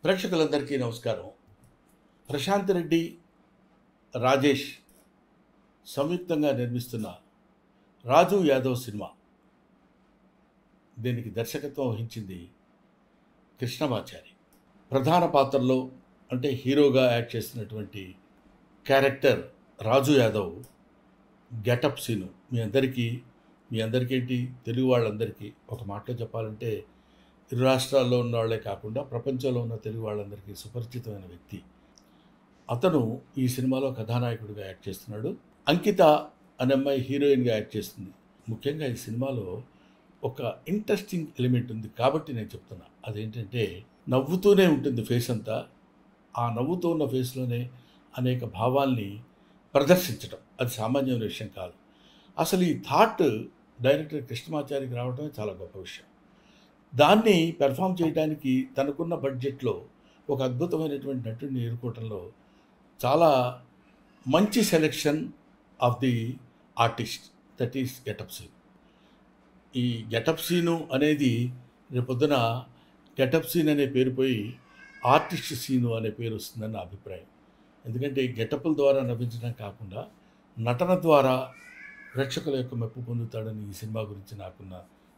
ప్రేక్షకులందరికీ నమస్కారం. ప్రశాంత్ రెడ్డి, రాజేష్ సంయుక్తంగా నిర్మిస్తున్న 'రాజు యాదవ్' సినిమా. దీనికి దర్శకత్వం వహించింది కృష్ణమాచారి. ప్రధాన పాత్రలో అంటే హీరోగా యాక్ట్ చేస్తున్నటువంటి క్యారెక్టర్ రాజు యాదవ్ గెటప్ సీను మీ అందరికేంటి తెలుగు వాళ్ళందరికీ ఒక మాటలో చెప్పాలంటే ఇరు రాష్ట్రాల్లో ఉన్న వాళ్ళే కాకుండా ప్రపంచంలో ఉన్న తెలుగు వాళ్ళందరికీ సుపరిచితమైన వ్యక్తి. అతను ఈ సినిమాలో కథానాయకుడిగా యాక్ట్ చేస్తున్నాడు. అంకిత అనే అమ్మాయి హీరోయిన్గా యాక్ట్ చేస్తుంది. ముఖ్యంగా ఈ సినిమాలో ఒక ఇంట్రెస్టింగ్ ఎలిమెంట్ ఉంది కాబట్టి నేను చెప్తున్నా. అదేంటంటే నవ్వుతూనే ఉంటుంది ఫేస్ అంతా. ఆ నవ్వుతూ ఉన్న ఫేస్లోనే అనేక భావాల్ని ప్రదర్శించడం అది సామాన్యమైన విషయం కాదు. అసలు ఈ థాట్ డైరెక్టర్ కృష్ణమాచారికి రావడమే చాలా గొప్ప విషయం. దాన్ని పెర్ఫామ్ చేయడానికి తనకున్న బడ్జెట్లో ఒక అద్భుతమైనటువంటి నటుడిని ఎన్నుకోవటంలో చాలా మంచి selection of the artist, that is getup scene. ఈ గెటప్ సీను అనేది రేపొద్దున గెటప్ సీన్ అనే పేరు పోయి ఆర్టిస్ట్ సీను అనే పేరు వస్తుందని నా అభిప్రాయం. ఎందుకంటే గెటప్ల ద్వారా నవ్వించడం కాకుండా నటన ద్వారా ప్రేక్షకుల యొక్క మెప్పు పొందుతాడని ఈ సినిమా గురించి నాకున్న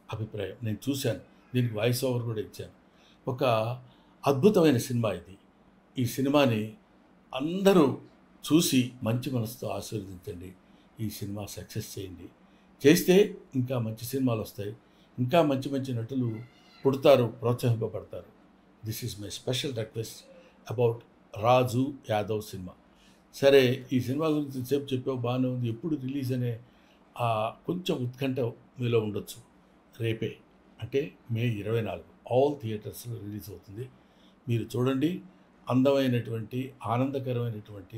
అభిప్రాయం. నేను చూశాను, దీనికి వాయిస్ ఓవర్ కూడా ఇచ్చాను. ఒక అద్భుతమైన సినిమా ఇది. ఈ సినిమాని అందరూ చూసి మంచి మనసుతో ఆశీర్వదించండి. ఈ సినిమా సక్సెస్ చేయండి. చేస్తే ఇంకా మంచి సినిమాలు వస్తాయి, ఇంకా మంచి మంచి నటులు పుడతారు, ప్రోత్సహింపబడతారు. This is my special request about Raju Yadav cinema. సరే, ఈ సినిమా గురించి సేపు చెప్పావు, బాగానే ఉంది. ఎప్పుడు రిలీజ్ అనే కొంచెం ఉత్కంఠ మీలో ఉండొచ్చు. రేపే అంటే మే 24 ఆల్ థియేటర్స్లో రిలీజ్ అవుతుంది. మీరు చూడండి. అందమైనటువంటి ఆనందకరమైనటువంటి